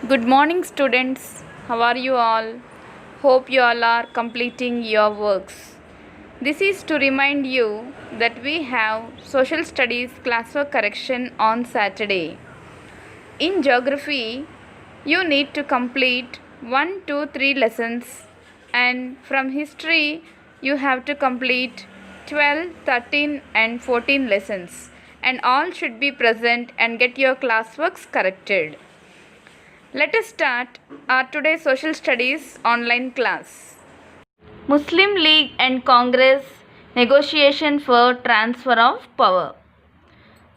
Good morning, students. How are you all? Hope you all are completing your works. This is to remind you that we have social studies classwork correction on Saturday. In geography, you need to complete 1, 2, 3 lessons, and from history, you have to complete 12, 13, and 14 lessons, and all should be present and get your classworks corrected. Let us start our today's social studies online class. Muslim League and Congress negotiation for transfer of power.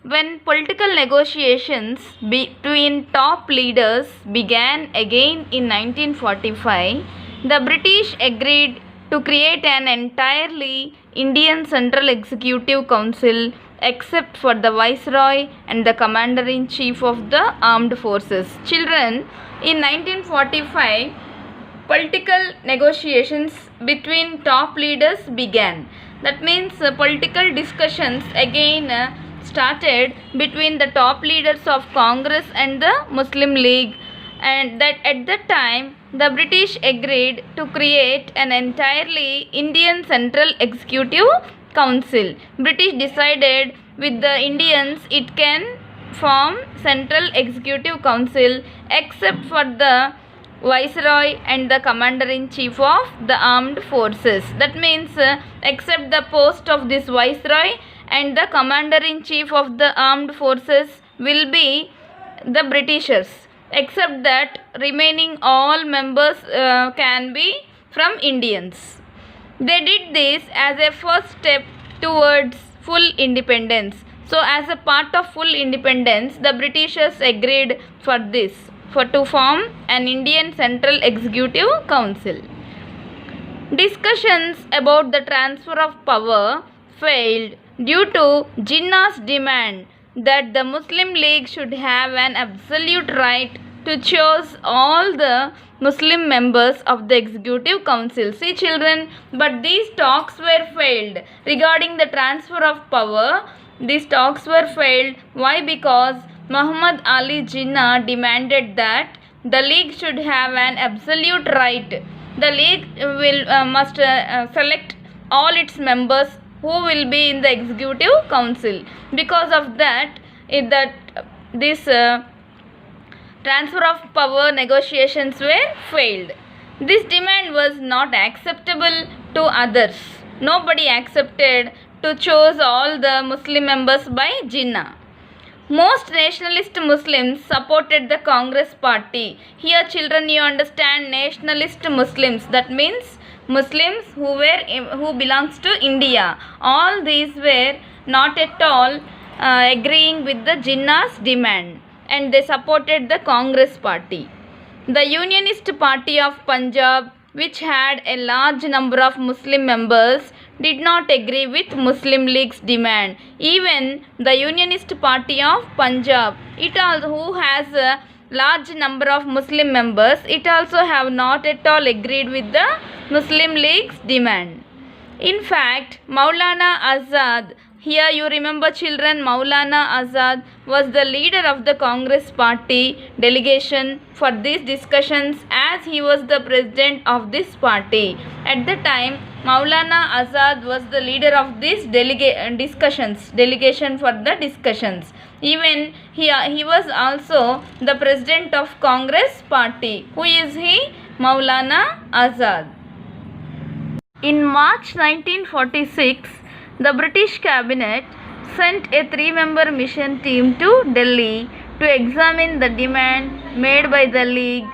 When political negotiations between top leaders began again in 1945, the British agreed to create an entirely Indian Central Executive Council except for the Viceroy and the Commander-in-Chief of the Armed Forces. Children, in 1945, political negotiations between top leaders began. That means political discussions again started between the top leaders of Congress and the Muslim League, and that at that time the British agreed to create an entirely Indian Central Executive Council. British decided with the Indians it can form Central Executive Council except for the Viceroy and the Commander-in-Chief of the Armed Forces. That means except the post of this Viceroy and the Commander-in-Chief of the Armed Forces will be the Britishers. Except that remaining all members can be from Indians. They did this as a first step towards full independence. So as a part of full independence, the Britishers agreed for this, to form an Indian Central Executive Council. Discussions about the transfer of power failed due to Jinnah's demand that the Muslim League should have an absolute right to choose all the Muslim members of the Executive Council. See children, but these talks were failed regarding the transfer of power. These talks were failed. Why? Because Muhammad Ali Jinnah demanded that the League should have an absolute right. The League must select all its members who will be in the Executive Council. Because of that, this transfer of power negotiations were failed. This demand was not acceptable to others. Nobody accepted to choose all the Muslim members by Jinnah. Most nationalist Muslims supported the Congress party. Here children, you understand, nationalist Muslims, that means Muslims who belongs to India. All these were not at all agreeing with the Jinnah's demand, and they supported the Congress party. The Unionist Party of Punjab, which had a large number of Muslim members, did not agree with Muslim League's demand. Even the Unionist Party of Punjab, who has a large number of Muslim members, it also have not at all agreed with the Muslim League's demand. In fact, Maulana Azad, here you remember children, Maulana Azad was the leader of the Congress party delegation for these discussions, as he was the president of this party. At the time, Maulana Azad was the leader of this delegation for the discussions. Even he was also the president of Congress party. Who is he? Maulana Azad. In March 1946, the British cabinet sent a 3-member mission team to Delhi to examine the demand made by the League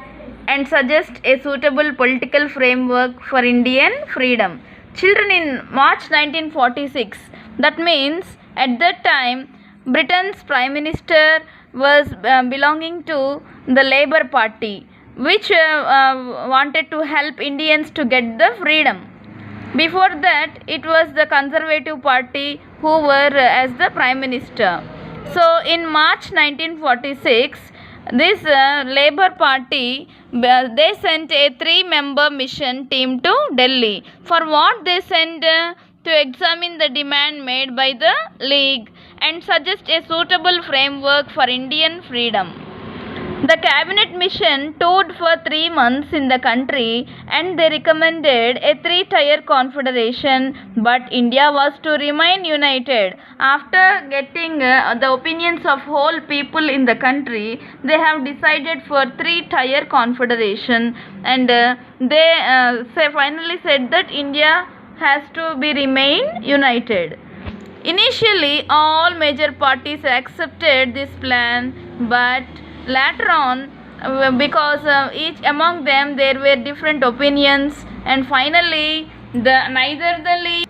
and suggest a suitable political framework for Indian freedom. Children, in March 1946, that means at that time Britain's Prime Minister was belonging to the Labour Party, which wanted to help Indians to get the freedom. Before that, it was the Conservative Party who were as the Prime Minister. So, in March 1946, this Labour Party, they sent a 3-member mission team to Delhi. For what they sent? To examine the demand made by the League and suggest a suitable framework for Indian freedom. The cabinet mission toured for 3 months in the country and they recommended a three-tier confederation, but India was to remain united. After getting the opinions of whole people in the country, they have decided for three-tier confederation, and they finally said that India has to be remain united. Initially, all major parties accepted this plan, but later on, because each among them there were different opinions, and finally, neither the League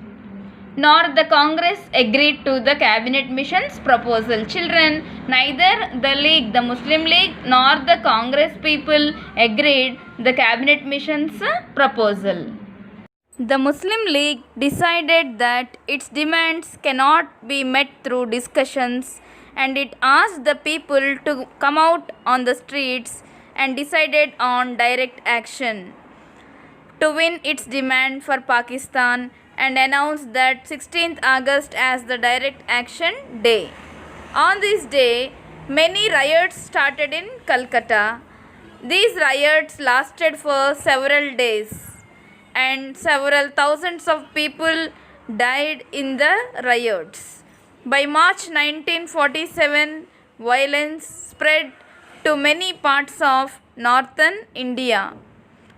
nor the Congress agreed to the cabinet mission's proposal. Children, neither the League, the Muslim League, nor the Congress people agreed the cabinet mission's proposal. The Muslim League decided that its demands cannot be met through discussions, and it asked the people to come out on the streets and decided on direct action to win its demand for Pakistan, and announced that 16th August as the direct action day. On this day, many riots started in Calcutta. These riots lasted for several days, and several thousands of people died in the riots. By March 1947, violence spread to many parts of northern India.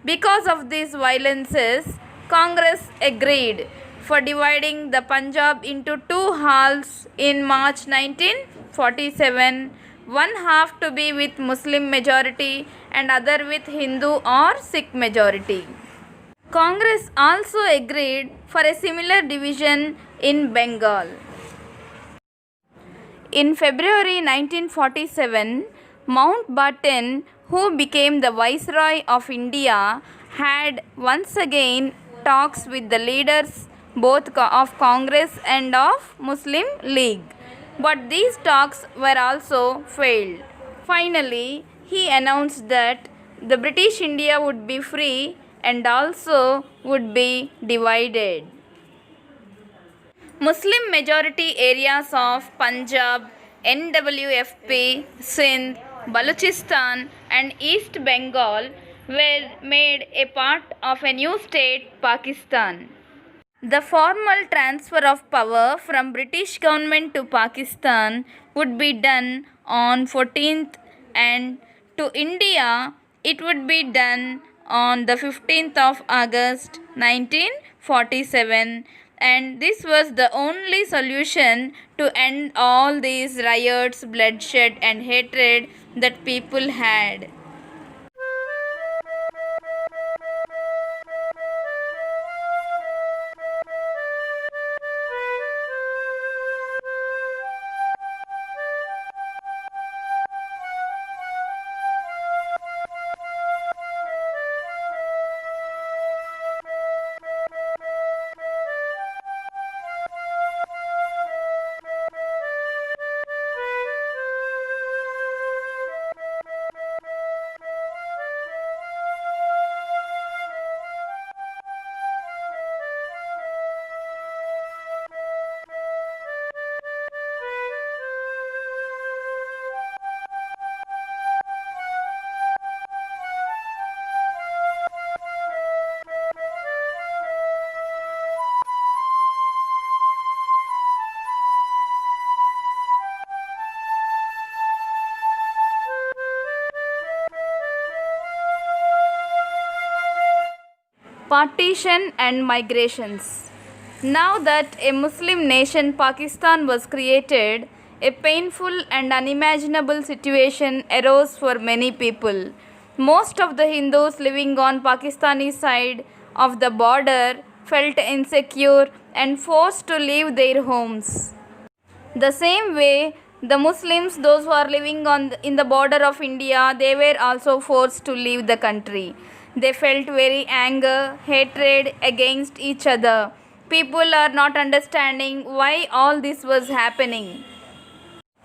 Because of these violences, Congress agreed for dividing the Punjab into two halves in March 1947, one half to be with Muslim majority and other with Hindu or Sikh majority. Congress also agreed for a similar division in Bengal. In February 1947, Mountbatten, who became the Viceroy of India, had once again talks with the leaders both of Congress and of Muslim League. But these talks were also failed. Finally, he announced that the British India would be free and also would be divided. Muslim majority areas of Punjab, NWFP, Sindh, Balochistan and East Bengal were made a part of a new state, Pakistan. The formal transfer of power from British government to Pakistan would be done on 14th, and to India it would be done on the 15th of August 1947, and this was the only solution to end all these riots, bloodshed and hatred that people had. Partition and migrations. Now that a Muslim nation Pakistan was created, a painful and unimaginable situation arose for many people. Most of the Hindus living on Pakistani side of the border felt insecure and forced to leave their homes. The same way, the Muslims, those who are living in the border of India, they were also forced to leave the country. They felt very anger, hatred against each other. People are not understanding why all this was happening.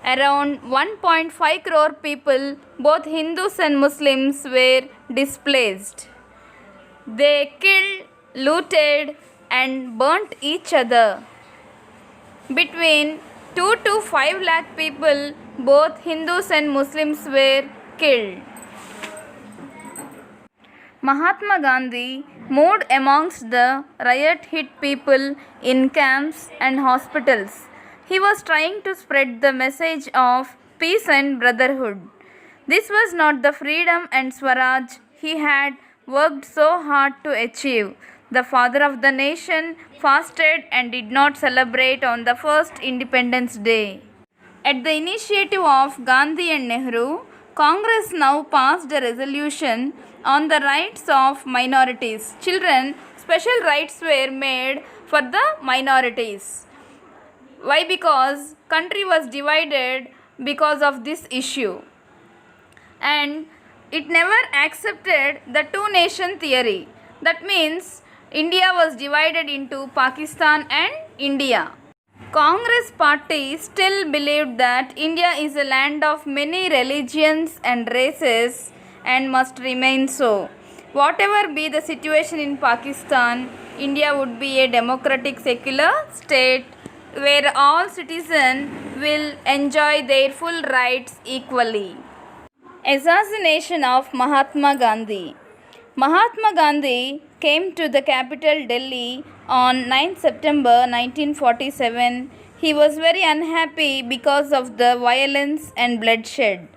Around 1.5 crore people, both Hindus and Muslims, were displaced. They killed, looted and burnt each other. Between 2 to 5 lakh people, both Hindus and Muslims, were killed. Mahatma Gandhi moved amongst the riot-hit people in camps and hospitals. He was trying to spread the message of peace and brotherhood. This was not the freedom and Swaraj he had worked so hard to achieve. The father of the nation fasted and did not celebrate on the first Independence Day. At the initiative of Gandhi and Nehru, Congress now passed a resolution on the rights of minorities. Children, special rights were made for the minorities. Why? Because country was divided because of this issue. And it never accepted the two-nation theory. That means India was divided into Pakistan and India. Congress party still believed that India is a land of many religions and races and must remain so. Whatever be the situation in Pakistan, India would be a democratic secular state where all citizens will enjoy their full rights equally. Assassination of Mahatma Gandhi. Mahatma Gandhi came to the capital Delhi on 9 September 1947. He was very unhappy because of the violence and bloodshed.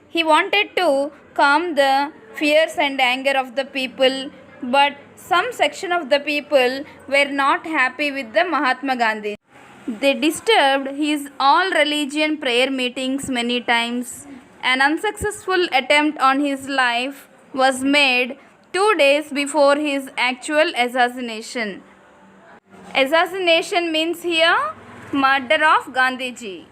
He wanted to calm the fears and anger of the people, but some section of the people were not happy with the Mahatma Gandhi. They disturbed his all religion prayer meetings many times. An unsuccessful attempt on his life was made 2 days before his actual assassination. Assassination means here murder of Gandhiji.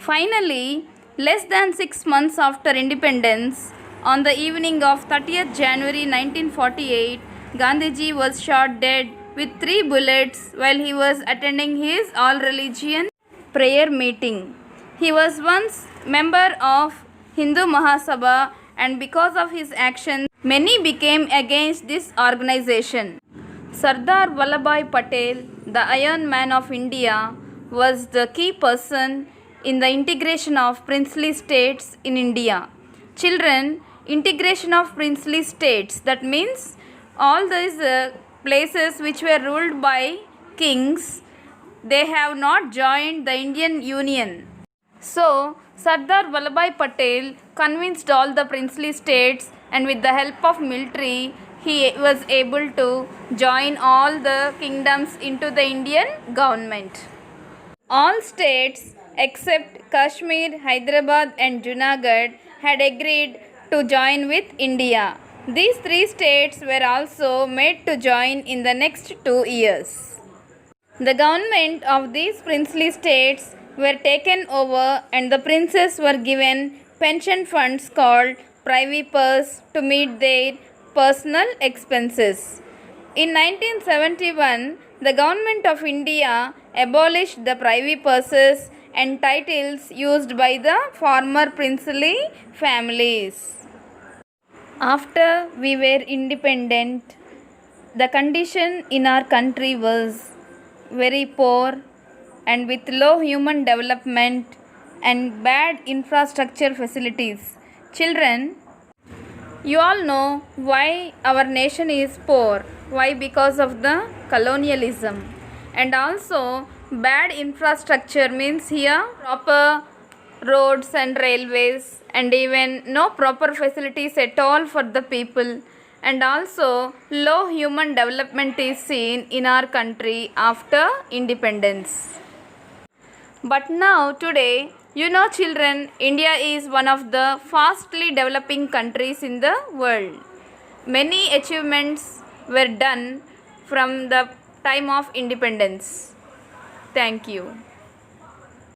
Finally, less than 6 months after independence, on the evening of 30th January 1948, Gandhiji was shot dead with 3 bullets while he was attending his all-religion prayer meeting. He was once member of Hindu Mahasabha, and because of his actions, many became against this organization. Sardar Vallabhbhai Patel, the Iron Man of India, was the key person in the integration of princely states in India. Children, integration of princely states, that means all these places which were ruled by kings, they have not joined the Indian Union. So, Sardar Vallabhbhai Patel convinced all the princely states, and with the help of military, he was able to join all the kingdoms into the Indian government. All states except Kashmir, Hyderabad and Junagadh had agreed to join with India. These 3 states were also made to join in the next 2 years. The government of these princely states were taken over, and the princes were given pension funds called privy purse to meet their personal expenses. In 1971, the government of India abolished the privy purses and titles used by the former princely families. After we were independent, the condition in our country was very poor and with low human development and bad infrastructure facilities. Children, you all know why our nation is poor. Why? Because of the colonialism. And also bad infrastructure means here proper roads and railways, and even no proper facilities at all for the people. And also low human development is seen in our country after independence. But now today, you know children, India is one of the fastly developing countries in the world. Many achievements were done from the time of independence. Thank you.